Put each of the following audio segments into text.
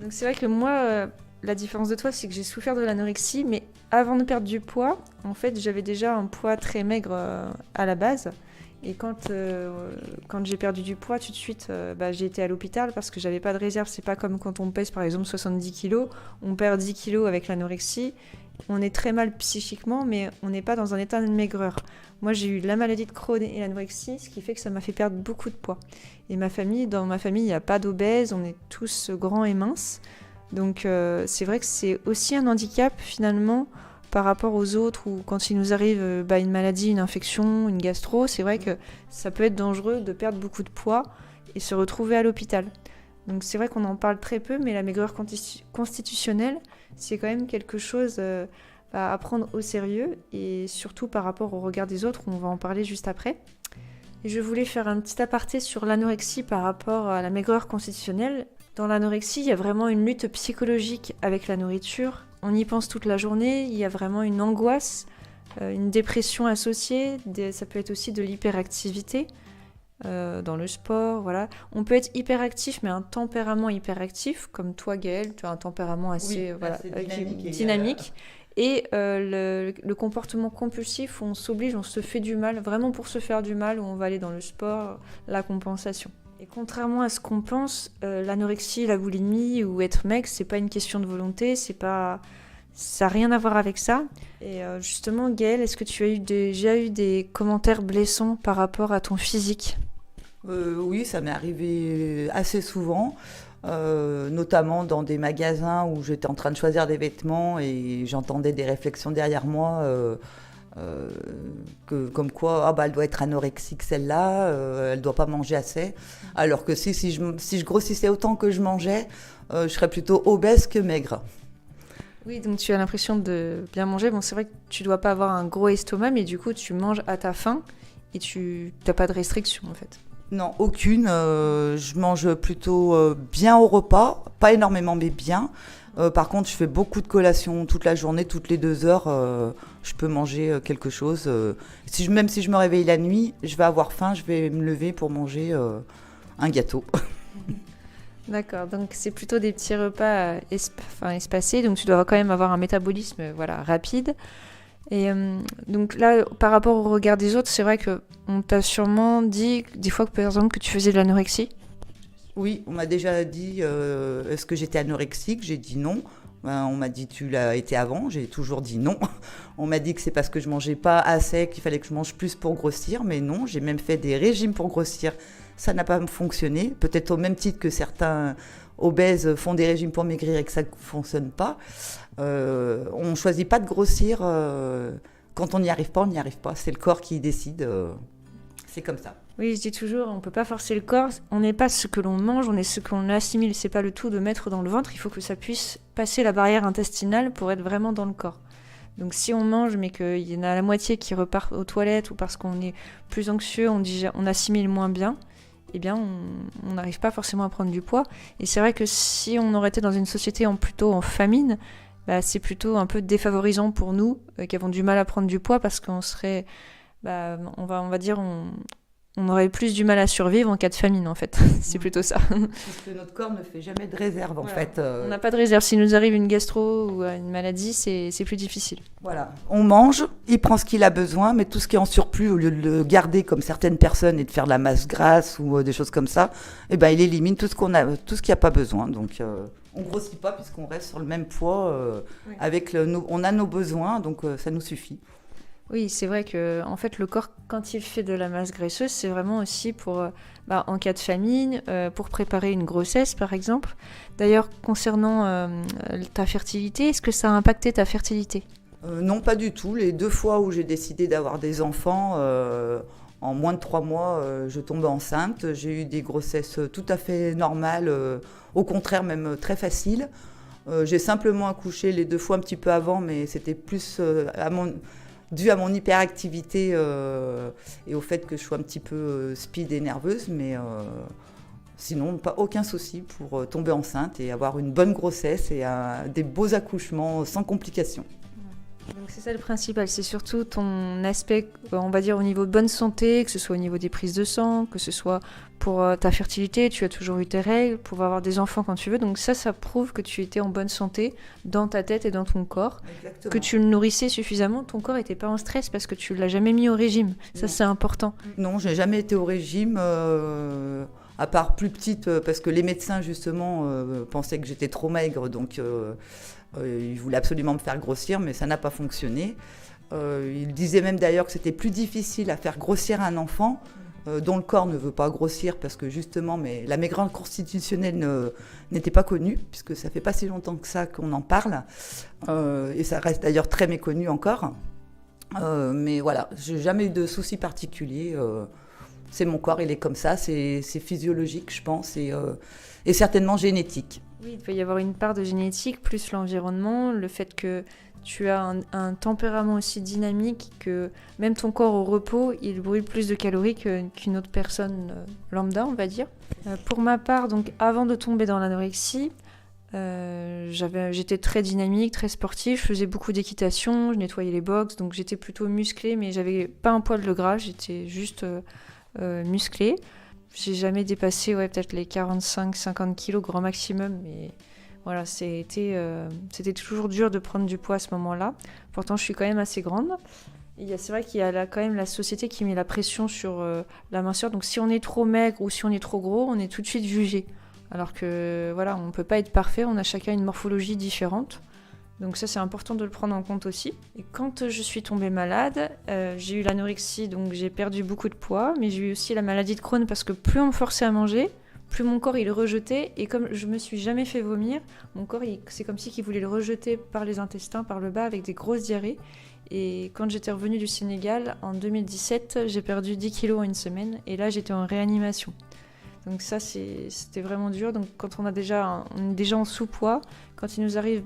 Donc c'est vrai que moi, la différence de toi, c'est que j'ai souffert de l'anorexie, mais avant de perdre du poids, en fait, j'avais déjà un poids très maigre à la base. Et quand j'ai perdu du poids, tout de suite, j'ai été à l'hôpital parce que j'avais pas de réserve. C'est pas comme quand on pèse par exemple 70 kilos, on perd 10 kilos avec l'anorexie. On est très mal psychiquement, mais on n'est pas dans un état de maigreur. Moi, j'ai eu la maladie de Crohn et l'anorexie, ce qui fait que ça m'a fait perdre beaucoup de poids. Et dans ma famille, il n'y a pas d'obèses, on est tous grands et minces. Donc c'est vrai que c'est aussi un handicap finalement par rapport aux autres, ou quand il nous arrive une maladie, une infection, une gastro, c'est vrai que ça peut être dangereux de perdre beaucoup de poids et se retrouver à l'hôpital. Donc c'est vrai qu'on en parle très peu, mais la maigreur constitutionnelle, c'est quand même quelque chose à prendre au sérieux, et surtout par rapport au regard des autres, on va en parler juste après. Et je voulais faire un petit aparté sur l'anorexie par rapport à la maigreur constitutionnelle. Dans l'anorexie, il y a vraiment une lutte psychologique avec la nourriture. On y pense toute la journée, il y a vraiment une angoisse, une dépression associée, ça peut être aussi de l'hyperactivité dans le sport, voilà. On peut être hyperactif, mais un tempérament hyperactif, comme toi Gaëlle, tu as un tempérament assez, assez dynamique. Et le comportement compulsif où on s'oblige, on se fait du mal, vraiment pour se faire du mal, où on va aller dans le sport, la compensation. Et contrairement à ce qu'on pense, l'anorexie, la boulimie ou être maigre, c'est pas une question de volonté, ça n'a rien à voir avec ça. Et justement, Gaëlle, est-ce que tu as déjà eu des commentaires blessants par rapport à ton physique ? Oui, ça m'est arrivé assez souvent, notamment dans des magasins où j'étais en train de choisir des vêtements et j'entendais des réflexions derrière moi. Comme quoi, elle doit être anorexique celle-là, elle doit pas manger assez. Alors que si je grossissais autant que je mangeais, je serais plutôt obèse que maigre. Oui, donc tu as l'impression de bien manger. Bon, c'est vrai que tu dois pas avoir un gros estomac, mais du coup, tu manges à ta faim et tu n'as pas de restriction en fait. Non, aucune. Je mange plutôt bien au repas, pas énormément, mais bien. Par contre, je fais beaucoup de collations toute la journée, toutes les 2 heures. Je peux manger quelque chose. Même si je me réveille la nuit, je vais avoir faim, je vais me lever pour manger un gâteau. D'accord, donc c'est plutôt des petits repas espacés, donc tu dois quand même avoir un métabolisme rapide. Et donc là, par rapport au regard des autres, c'est vrai qu'on t'a sûrement dit des fois que, par exemple, que tu faisais de l'anorexie. Oui, on m'a déjà dit est-ce que j'étais anorexique ? J'ai dit non. On m'a dit tu l'as été avant, j'ai toujours dit non. On m'a dit que c'est parce que je mangeais pas assez, qu'il fallait que je mange plus pour grossir, mais non, j'ai même fait des régimes pour grossir. Ça n'a pas fonctionné, peut-être au même titre que certains obèses font des régimes pour maigrir et que ça ne fonctionne pas. On ne choisit pas de grossir. Quand on n'y arrive pas, on n'y arrive pas. C'est le corps qui décide. C'est comme ça. Oui, je dis toujours, on ne peut pas forcer le corps. On n'est pas ce que l'on mange, on est ce qu'on assimile. C'est pas le tout de mettre dans le ventre. Il faut que ça puisse passer la barrière intestinale pour être vraiment dans le corps. Donc si on mange, mais qu'il y en a la moitié qui repart aux toilettes, ou parce qu'on est plus anxieux, on assimile moins bien, eh bien, on n'arrive pas forcément à prendre du poids. Et c'est vrai que si on aurait été dans une société plutôt en famine, c'est plutôt un peu défavorisant pour nous qui avons du mal à prendre du poids, parce qu'on serait, on va dire, on aurait plus du mal à survivre en cas de famine en fait. C'est plutôt ça. Parce que notre corps ne fait jamais de réserve en fait. On n'a pas de réserve. S'il nous arrive une gastro ou une maladie, c'est plus difficile. Voilà, on mange, il prend ce qu'il a besoin, mais tout ce qui est en surplus, au lieu de le garder comme certaines personnes et de faire de la masse grasse ou des choses comme ça, il élimine tout ce qu'il n'y a pas besoin. Donc on grossit pas puisqu'on reste sur le même poids. Oui. On a nos besoins, donc ça nous suffit. Oui, c'est vrai que en fait, le corps, quand il fait de la masse graisseuse, c'est vraiment aussi pour, en cas de famine, pour préparer une grossesse, par exemple. D'ailleurs, concernant ta fertilité, est-ce que ça a impacté ta fertilité ? Non, pas du tout. Les 2 fois où j'ai décidé d'avoir des enfants, en moins de 3 mois, je tombais enceinte. J'ai eu des grossesses tout à fait normales, au contraire même très faciles. J'ai simplement accouché les 2 fois un petit peu avant, mais c'était plus dû à mon hyperactivité et au fait que je sois un petit peu speed et nerveuse, mais sinon, aucun souci pour tomber enceinte et avoir une bonne grossesse et des beaux accouchements sans complications. Donc c'est ça le principal, c'est surtout ton aspect, on va dire au niveau de bonne santé, que ce soit au niveau des prises de sang, que ce soit pour ta fertilité, tu as toujours eu tes règles, pour avoir des enfants quand tu veux. Donc ça prouve que tu étais en bonne santé dans ta tête et dans ton corps. Exactement. Que tu le nourrissais suffisamment, ton corps n'était pas en stress parce que tu ne l'as jamais mis au régime. Ça, c'est important. Non, je n'ai jamais été au régime, à part plus petite, parce que les médecins, justement, pensaient que j'étais trop maigre, donc ils voulaient absolument me faire grossir, mais ça n'a pas fonctionné. Ils disaient même d'ailleurs que c'était plus difficile à faire grossir un enfant dont le corps ne veut pas grossir, parce que justement, mais la maigreur constitutionnelle n'était pas connue, puisque ça fait pas si longtemps que ça qu'on en parle, et ça reste d'ailleurs très méconnu encore. Mais voilà, j'ai jamais eu de soucis particuliers. C'est mon corps, il est comme ça, c'est physiologique, je pense, et certainement génétique. Oui, il peut y avoir une part de génétique, plus l'environnement, le fait que tu as un tempérament aussi dynamique, que même ton corps au repos, il brûle plus de calories qu'une autre personne lambda, on va dire. Pour ma part, donc avant de tomber dans l'anorexie, j'étais très dynamique, très sportive, je faisais beaucoup d'équitation, je nettoyais les box, donc j'étais plutôt musclée, mais j'avais pas un poil de gras, j'étais juste musclée. J'ai jamais dépassé peut-être les 45-50 kilos grand maximum, mais voilà, c'était toujours dur de prendre du poids à ce moment-là. Pourtant, je suis quand même assez grande. C'est vrai qu'il y a quand même la société qui met la pression sur la minceur. Donc si on est trop maigre ou si on est trop gros, on est tout de suite jugé. Alors que voilà, on ne peut pas être parfait, on a chacun une morphologie différente. Donc ça, c'est important de le prendre en compte aussi. Et quand je suis tombée malade, j'ai eu l'anorexie, donc j'ai perdu beaucoup de poids, mais j'ai eu aussi la maladie de Crohn parce que plus on me forçait à manger, plus mon corps il le rejetait. Et comme je me suis jamais fait vomir, mon corps c'est comme si il voulait le rejeter par les intestins, par le bas, avec des grosses diarrhées. Et quand j'étais revenue du Sénégal en 2017, j'ai perdu 10 kilos en une semaine, et là j'étais en réanimation. Donc ça, c'était vraiment dur. Donc quand on est déjà en sous-poids, quand il nous arrive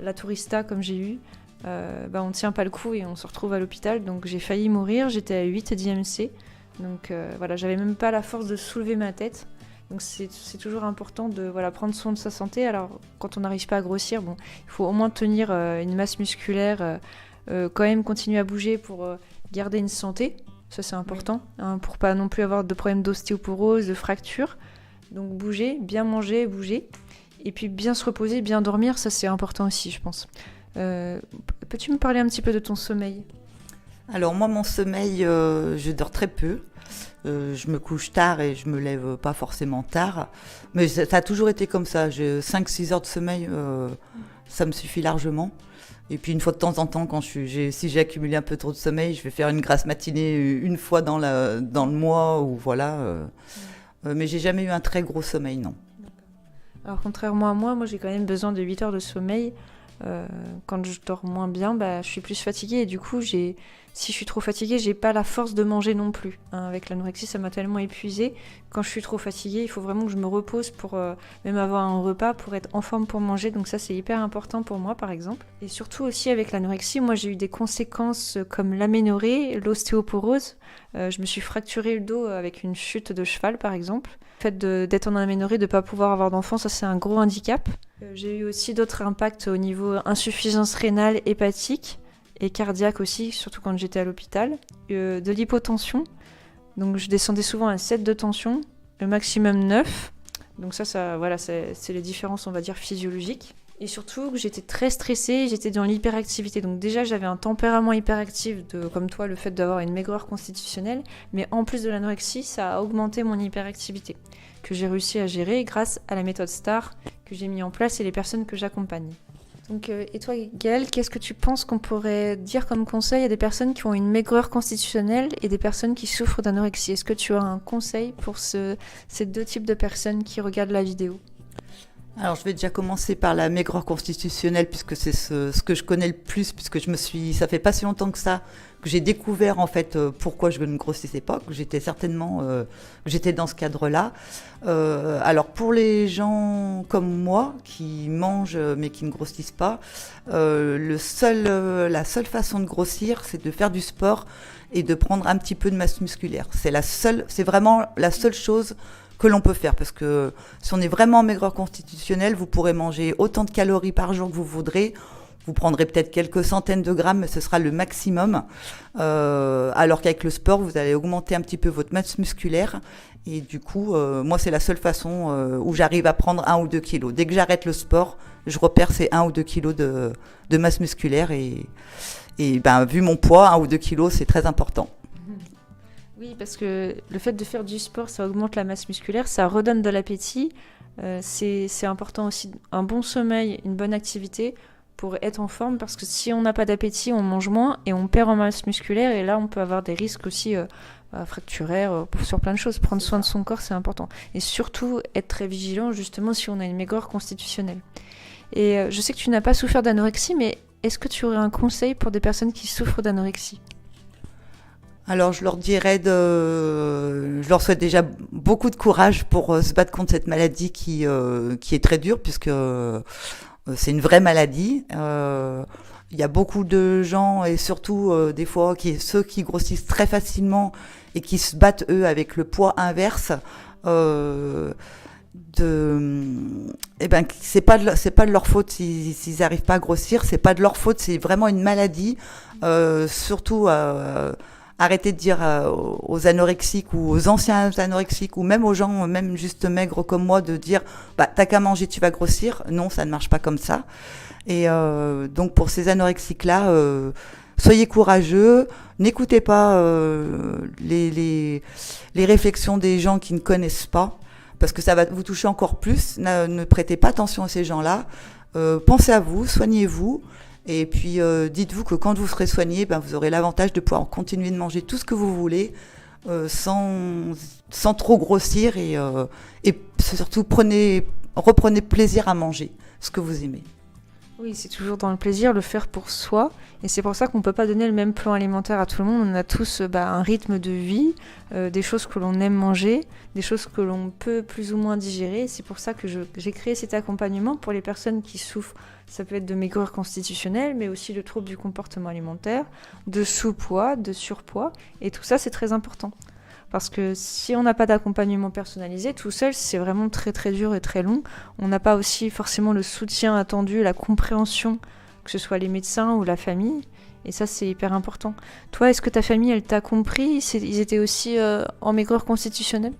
la tourista comme j'ai eu, on ne tient pas le coup et on se retrouve à l'hôpital. Donc j'ai failli mourir, j'étais à 8 d'IMC. Donc voilà, j'avais même pas la force de soulever ma tête. Donc c'est toujours important de prendre soin de sa santé. Alors quand on n'arrive pas à grossir, il faut au moins tenir une masse musculaire, quand même continuer à bouger pour garder une santé. Ça c'est important, pour pas non plus avoir de problèmes d'ostéoporose, de fractures. Donc bouger, bien manger, bouger. Et puis bien se reposer, bien dormir, ça c'est important aussi, je pense. Peux-tu me parler un petit peu de ton sommeil ? Alors moi, mon sommeil, je dors très peu. Je me couche tard et je me lève pas forcément tard. Mais ça a toujours été comme ça. J'ai 5-6 heures de sommeil, ça me suffit largement. Et puis une fois de temps en temps, si j'ai accumulé un peu trop de sommeil, je vais faire une grasse matinée une fois dans le mois, ou voilà. Mais j'ai jamais eu un très gros sommeil, non. Alors contrairement à moi j'ai quand même besoin de 8 heures de sommeil. Quand je dors moins bien, je suis plus fatiguée, et du coup si je suis trop fatiguée, j'ai pas la force de manger non plus. Avec l'anorexie, ça m'a tellement épuisée. Quand je suis trop fatiguée, il faut vraiment que je me repose pour même avoir un repas, pour être en forme pour manger. Donc ça, c'est hyper important pour moi, par exemple. Et surtout aussi avec l'anorexie, moi j'ai eu des conséquences comme l'aménorrhée, l'ostéoporose. Je me suis fracturé le dos avec une chute de cheval, par exemple. Le fait d'être en aménorrhée, de ne pas pouvoir avoir d'enfants, ça c'est un gros handicap. J'ai eu aussi d'autres impacts au niveau insuffisance rénale, hépatique et cardiaque aussi, surtout quand j'étais à l'hôpital. De l'hypotension, donc je descendais souvent à 7 de tension, le maximum 9. Donc ça c'est les différences, on va dire, physiologiques. Et surtout que j'étais très stressée, j'étais dans l'hyperactivité. Donc déjà j'avais un tempérament hyperactif, comme toi, le fait d'avoir une maigreur constitutionnelle, mais en plus de l'anorexie, ça a augmenté mon hyperactivité, que j'ai réussi à gérer grâce à la méthode STAR que j'ai mis en place et les personnes que j'accompagne. Donc, et toi, Gaëlle, qu'est-ce que tu penses qu'on pourrait dire comme conseil à des personnes qui ont une maigreur constitutionnelle et des personnes qui souffrent d'anorexie ? Est-ce que tu as un conseil pour ces deux types de personnes qui regardent la vidéo ? Alors, je vais déjà commencer par la maigreur constitutionnelle, puisque c'est ce que je connais le plus, puisque ça fait pas si longtemps que ça, que j'ai découvert, en fait, pourquoi je ne grossissais pas, que j'étais dans ce cadre-là. Alors, pour les gens comme moi, qui mangent, mais qui ne grossissent pas, la seule façon de grossir, c'est de faire du sport et de prendre un petit peu de masse musculaire. C'est vraiment la seule chose que l'on peut faire, parce que si on est vraiment en maigreur constitutionnelle, vous pourrez manger autant de calories par jour que vous voudrez. Vous prendrez peut-être quelques centaines de grammes, mais ce sera le maximum. Alors qu'avec le sport, vous allez augmenter un petit peu votre masse musculaire. Et du coup, moi, c'est la seule façon où j'arrive à prendre 1 ou 2 kilos. Dès que j'arrête le sport, je repère ces 1 ou 2 kilos de masse musculaire. Et vu mon poids, 1 ou 2 kilos, c'est très important. Oui, parce que le fait de faire du sport, ça augmente la masse musculaire, ça redonne de l'appétit. C'est important aussi, un bon sommeil, une bonne activité pour être en forme, parce que si on n'a pas d'appétit, on mange moins et on perd en masse musculaire, et là on peut avoir des risques aussi fracturaires sur plein de choses. Prendre soin de son corps, c'est important, et surtout être très vigilant justement si on a une maigreur constitutionnelle. Et je sais que tu n'as pas souffert d'anorexie, mais est-ce que tu aurais un conseil pour des personnes qui souffrent d'anorexie? Alors je leur je leur souhaite déjà beaucoup de courage pour se battre contre cette maladie qui est très dure, puisque c'est une vraie maladie. Il y a beaucoup de gens, et surtout des fois ceux qui grossissent très facilement et qui se battent eux avec le poids inverse. C'est pas de leur faute s'ils n'arrivent pas à grossir, c'est pas de leur faute, c'est vraiment une maladie. Surtout arrêtez de dire aux anorexiques ou aux anciens anorexiques ou même aux gens même juste maigres comme moi de dire t'as qu'à manger, tu vas grossir. Non, ça ne marche pas comme ça. Et donc pour ces anorexiques là, soyez courageux, n'écoutez pas les réflexions des gens qui ne connaissent pas, parce que ça va vous toucher encore plus. Ne prêtez pas attention à ces gens-là. Pensez à vous, soignez-vous. Et puis dites-vous que quand vous serez soigné, vous aurez l'avantage de pouvoir continuer de manger tout ce que vous voulez sans trop grossir, et surtout reprenez plaisir à manger ce que vous aimez. Oui, c'est toujours dans le plaisir, le faire pour soi. Et c'est pour ça qu'on ne peut pas donner le même plan alimentaire à tout le monde. On a tous un rythme de vie, des choses que l'on aime manger, des choses que l'on peut plus ou moins digérer. C'est pour ça que j'ai créé cet accompagnement pour les personnes qui souffrent. Ça peut être de maigreur constitutionnelle, mais aussi de troubles du comportement alimentaire, de sous-poids, de surpoids. Et tout ça, c'est très important. Parce que si on n'a pas d'accompagnement personnalisé, tout seul, c'est vraiment très très dur et très long. On n'a pas aussi forcément le soutien attendu, la compréhension, que ce soit les médecins ou la famille. Et ça, c'est hyper important. Toi, est-ce que ta famille, elle t'a compris? Ils étaient aussi en maigreur constitutionnelle?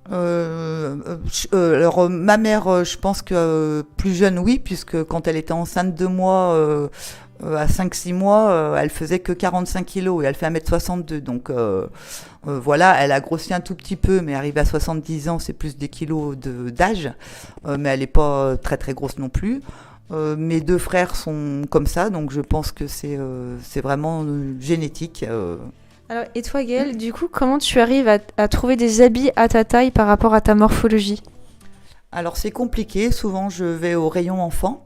Alors ma mère, je pense que plus jeune, oui, puisque quand elle était enceinte de moi, à 5-6 mois, elle faisait que 45 kilos et elle fait 1m62. Donc voilà, elle a grossi un tout petit peu, mais arrivée à 70 ans, c'est plus des kilos d'âge. Mais elle n'est pas très très grosse non plus. Mes 2 frères sont comme ça, donc je pense que c'est vraiment génétique. Alors, et toi, Gaëlle, du coup, comment tu arrives à trouver des habits à ta taille par rapport à ta morphologie? Alors c'est compliqué, souvent je vais au rayon enfant,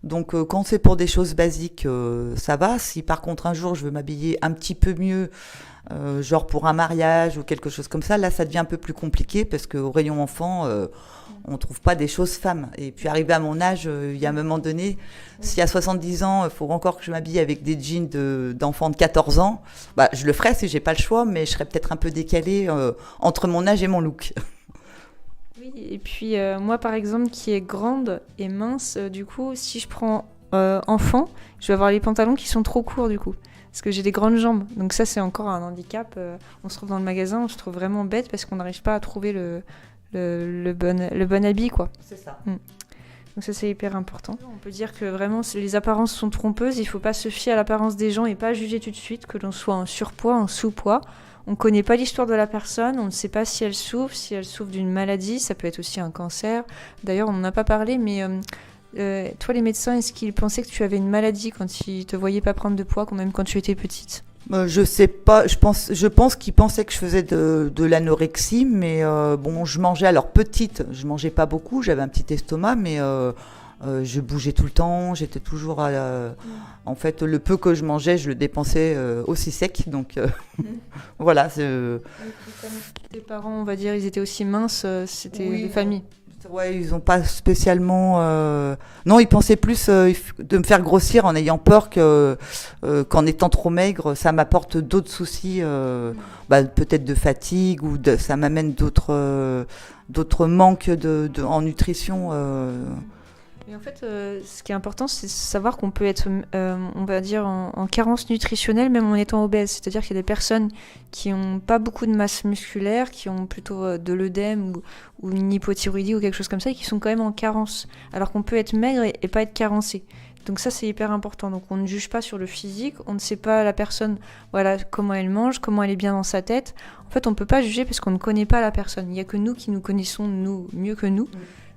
donc quand c'est pour des choses basiques, ça va. Si par contre un jour je veux m'habiller un petit peu mieux, genre pour un mariage ou quelque chose comme ça, là ça devient un peu plus compliqué, parce qu'au rayon enfant, on trouve pas des choses femmes. Et puis arrivé à mon âge, il y a un moment donné, si à 70 ans, il faut encore que je m'habille avec des jeans d'enfants de 14 ans, je le ferai si j'ai pas le choix, mais je serais peut-être un peu décalée entre mon âge et mon look. Oui, et puis moi par exemple qui est grande et mince, du coup si je prends enfant, je vais avoir les pantalons qui sont trop courts du coup, parce que j'ai des grandes jambes, donc ça c'est encore un handicap. On se trouve dans le magasin, on se trouve vraiment bête parce qu'on n'arrive pas à trouver le bon habit, quoi. C'est ça. Donc ça c'est hyper important. On peut dire que vraiment les apparences sont trompeuses, il ne faut pas se fier à l'apparence des gens et pas juger tout de suite que l'on soit en surpoids, en sous-poids. On ne connaît pas l'histoire de la personne, on ne sait pas si elle souffre d'une maladie, ça peut être aussi un cancer. D'ailleurs, on n'en a pas parlé, mais toi, les médecins, est-ce qu'ils pensaient que tu avais une maladie quand ils te voyaient pas prendre de poids, quand même quand tu étais petite? Je sais pas, je pense qu'ils pensaient que je faisais de l'anorexie, mais bon, je mangeais, alors petite, je mangeais pas beaucoup, j'avais un petit estomac, mais je bougeais tout le temps, j'étais toujours en fait, le peu que je mangeais, je le dépensais aussi sec, donc voilà. Tes parents, on va dire, ils étaient aussi minces, c'était Oui, des familles. Ouais, ils n'ont pas spécialement. Non, ils pensaient plus de me faire grossir en ayant peur qu'en étant trop maigre, ça m'apporte d'autres soucis, peut-être de fatigue, ou ça m'amène d'autres manques en nutrition. Et en fait, ce qui est important, c'est de savoir qu'on peut être, on va dire, en carence nutritionnelle, même en étant obèse. C'est-à-dire qu'il y a des personnes qui n'ont pas beaucoup de masse musculaire, qui ont plutôt de l'œdème ou une hypothyroïdie ou quelque chose comme ça, et qui sont quand même en carence. Alors qu'on peut être maigre et pas être carencé. Donc ça, c'est hyper important. Donc on ne juge pas sur le physique, on ne sait pas la personne, voilà, comment elle mange, comment elle est bien dans sa tête. En fait, on ne peut pas juger parce qu'on ne connaît pas la personne. Il n'y a que nous qui nous connaissons, nous, mieux que nous.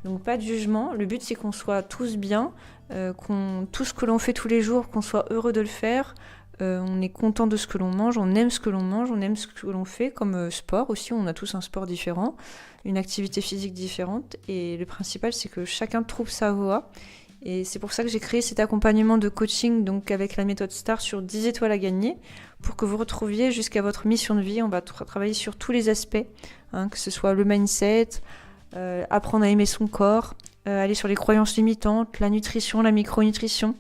Donc pas de jugement, le but c'est qu'on soit tous bien, tout ce que l'on fait tous les jours, qu'on soit heureux de le faire, on est content de ce que l'on mange, on aime ce que l'on mange, on aime ce que l'on fait, comme sport aussi, on a tous un sport différent, une activité physique différente, et le principal c'est que chacun trouve sa voie, et c'est pour ça que j'ai créé cet accompagnement de coaching donc avec la méthode STAR sur 10 étoiles à gagner, pour que vous retrouviez jusqu'à votre mission de vie. On va travailler sur tous les aspects, que ce soit le mindset, apprendre à aimer son corps, aller sur les croyances limitantes, la nutrition, la micronutrition,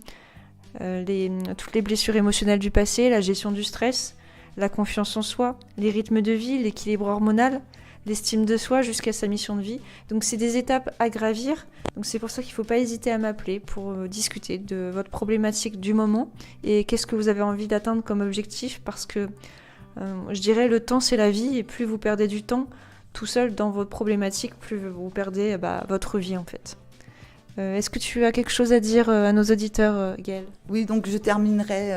toutes les blessures émotionnelles du passé, la gestion du stress, la confiance en soi, les rythmes de vie, l'équilibre hormonal, l'estime de soi jusqu'à sa mission de vie. Donc c'est des étapes à gravir. Donc c'est pour ça qu'il ne faut pas hésiter à m'appeler pour discuter de votre problématique du moment et qu'est-ce que vous avez envie d'atteindre comme objectif, parce que je dirais le temps c'est la vie, et plus vous perdez du temps tout seul dans votre problématique, plus vous perdez votre vie en fait. Est-ce que tu as quelque chose à dire à nos auditeurs, Gaëlle ? Oui, donc je terminerai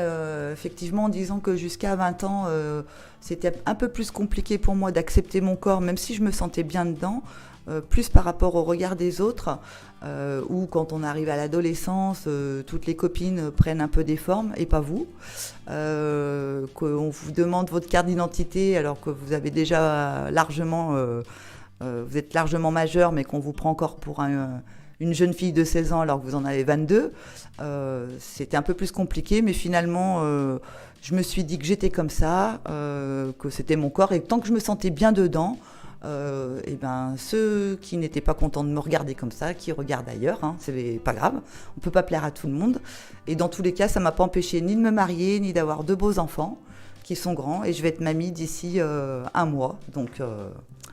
effectivement en disant que jusqu'à 20 ans, c'était un peu plus compliqué pour moi d'accepter mon corps, même si je me sentais bien dedans, plus par rapport au regard des autres, ou quand on arrive à l'adolescence, toutes les copines prennent un peu des formes, et pas vous, qu'on vous demande votre carte d'identité alors que vous avez déjà largement, vous êtes largement majeur, mais qu'on vous prend encore pour une jeune fille de 16 ans alors que vous en avez 22, c'était un peu plus compliqué, mais finalement, je me suis dit que j'étais comme ça, que c'était mon corps, et tant que je me sentais bien dedans, et ben ceux qui n'étaient pas contents de me regarder comme ça, qui regardent ailleurs, c'est pas grave, on peut pas plaire à tout le monde, et dans tous les cas, ça m'a pas empêché ni de me marier, ni d'avoir 2 beaux enfants qui sont grands, et je vais être mamie d'ici 1 mois, donc...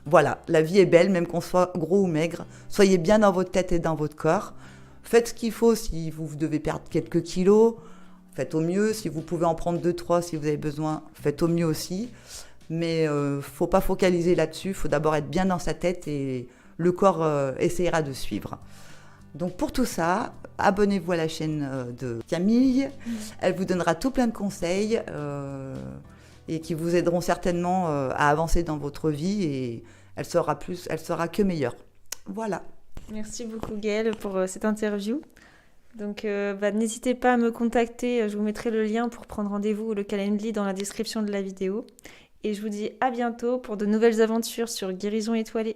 Voilà, la vie est belle, même qu'on soit gros ou maigre. Soyez bien dans votre tête et dans votre corps. Faites ce qu'il faut si vous devez perdre quelques kilos. Faites au mieux. Si vous pouvez en prendre 2-3 si vous avez besoin, faites au mieux aussi. Mais faut pas focaliser là-dessus. Il faut d'abord être bien dans sa tête et le corps essayera de suivre. Donc pour tout ça, abonnez-vous à la chaîne de Camille. Elle vous donnera tout plein de conseils et qui vous aideront certainement à avancer dans votre vie, et elle sera que meilleure. Voilà. Merci beaucoup Gaëlle pour cette interview. Donc n'hésitez pas à me contacter, je vous mettrai le lien pour prendre rendez-vous ou le Calendly dans la description de la vidéo. Et je vous dis à bientôt pour de nouvelles aventures sur Guérison étoilée.